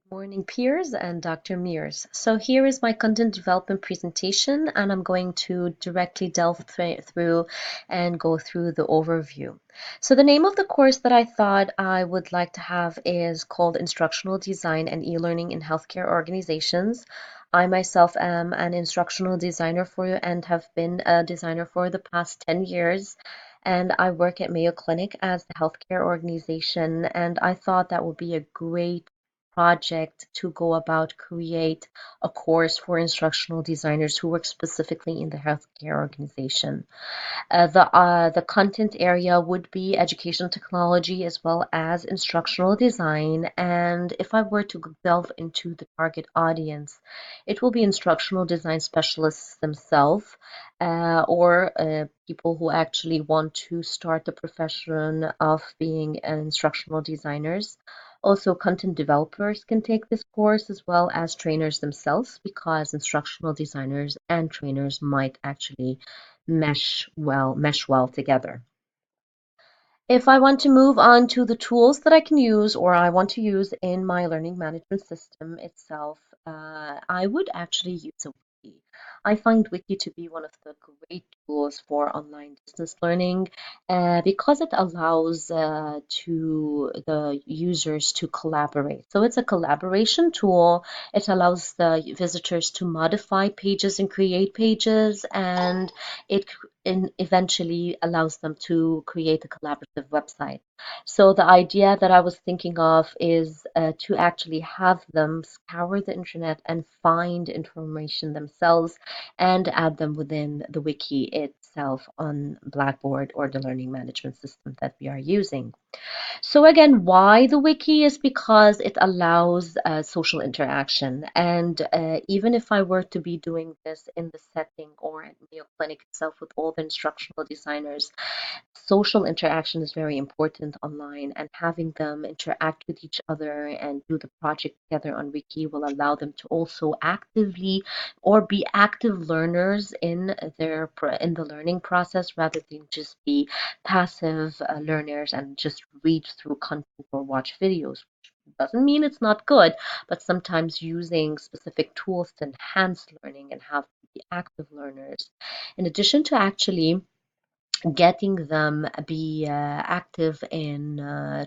Morning, peers and Dr. Mears. So here is my content development presentation, and I'm going to directly delve through and go through the overview. So the name of the course that I thought I would like to have is called Instructional Design and E-Learning in Healthcare Organizations. I myself am an instructional designer for you and have been a designer for the past 10 years. And I work at Mayo Clinic as the healthcare organization, and I thought that would be a great project to go about create a course for instructional designers who work specifically in the healthcare organization. The content area would be education technology as well as instructional design. And if I were to delve into the target audience, it will be instructional design specialists themselves, or people who actually want to start the profession of being an instructional designers. Also, content developers can take this course as well as trainers themselves because instructional designers and trainers might actually mesh well together. If I want to move on to the tools that I can use or I want to use in my learning management system itself, I would actually use a wiki. I find Wiki to be one of the great tools for online distance learning because it allows to the users to collaborate. So it's a collaboration tool. It allows the visitors to modify pages and create pages, and it eventually allows them to create a collaborative website. So the idea that I was thinking of is to actually have them scour the internet and find information themselves and add them within the wiki itself on Blackboard or the learning management system that we are using. So again, why the wiki is because it allows social interaction. And even if I were to be doing this in the setting or at Mayo Clinic itself with all the instructional designers, social interaction is very important online, and having them interact with each other and do the project together on Wiki will allow them to also actively or be active learners in in the learning process rather than just be passive learners and just read through content or watch videos. Doesn't mean it's not good, but sometimes using specific tools to enhance learning and have the active learners. In addition to actually getting them be active in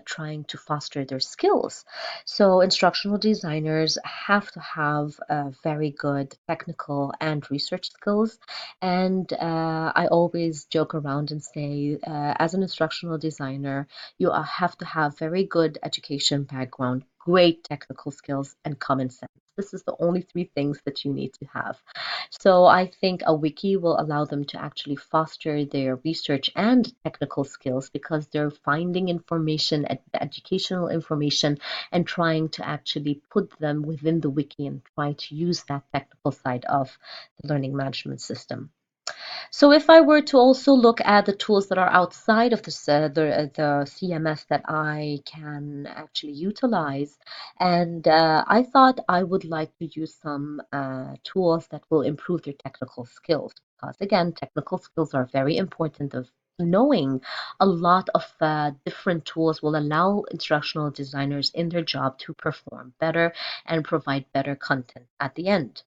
trying to foster their skills. So instructional designers have to have very good technical and research skills. And I always joke around and say, as an instructional designer, you have to have very good education background, great technical skills, and common sense. This is the only three things that you need to have. So I think a wiki will allow them to actually foster their research and technical skills because they're finding information, educational information, and trying to actually put them within the wiki and try to use that technical side of the learning management system. So if I were to also look at the tools that are outside of the CMS that I can actually utilize, and I thought I would like to use some tools that will improve their technical skills because again, technical skills are very important of knowing a lot of different tools will allow instructional designers in their job to perform better and provide better content at the end.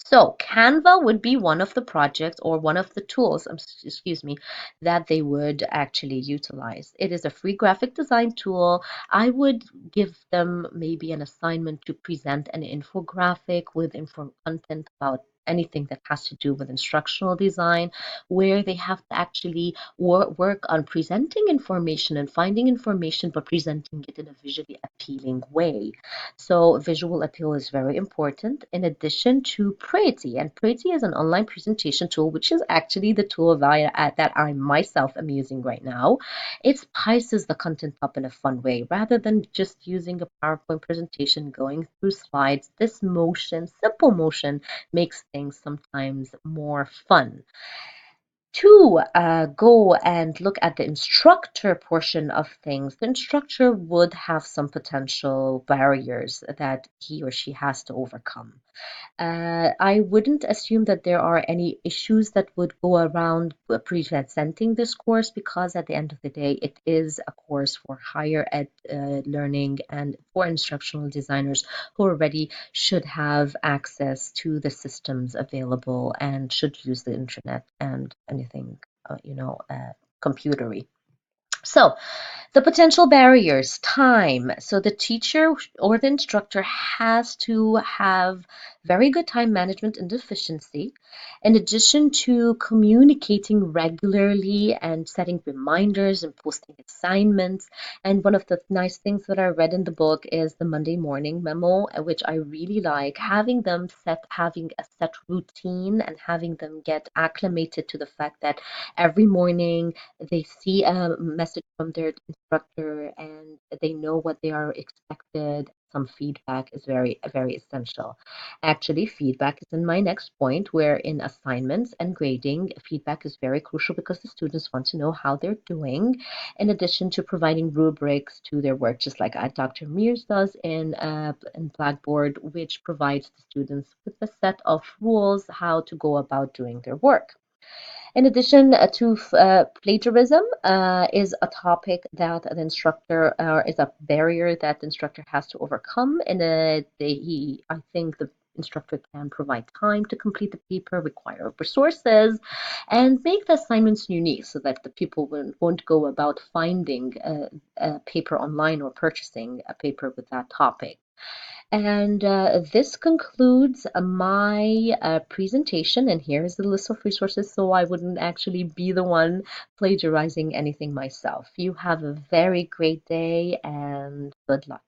So Canva would be one of the projects or one of the tools, excuse me, that they would actually utilize. It is a free graphic design tool. I would give them maybe an assignment to present an infographic with info content about anything that has to do with instructional design, where they have to actually work on presenting information and finding information, but presenting it in a visually appealing way. So visual appeal is very important in addition to Pretty. And Pretty is an online presentation tool, which is actually the tool that I myself am using right now. It spices the content up in a fun way rather than just using a PowerPoint presentation going through slides. This motion, simple motion, makes things sometimes more fun. To go and look at the instructor portion of things, the instructor would have some potential barriers that he or she has to overcome. I wouldn't assume that there are any issues that would go around presenting this course because at the end of the day, it is a course for higher ed learning and for instructional designers who already should have access to the systems available and should use the internet and anything, computery. So, the potential barriers, time. So the teacher or the instructor has to have very good time management and efficiency, in addition to communicating regularly and setting reminders and posting assignments. And one of the nice things that I read in the book is the Monday morning memo, which I really like, having a set routine and having them get acclimated to the fact that every morning they see a message from their instructor and they know what they are expected. Some feedback is very, very essential. Actually, feedback is in my next point, where in assignments and grading, feedback is very crucial because the students want to know how they're doing, in addition to providing rubrics to their work, just like Dr. Mears does in Blackboard, which provides the students with a set of rules how to go about doing their work. In addition to plagiarism, is a topic that an instructor is a barrier that the instructor has to overcome. And I think the instructor can provide time to complete the paper, require resources, and make the assignments unique so that the people won't go about finding a paper online or purchasing a paper with that topic. And this concludes my presentation. And here's the list of resources so I wouldn't actually be the one plagiarizing anything myself. You have a very great day and good luck.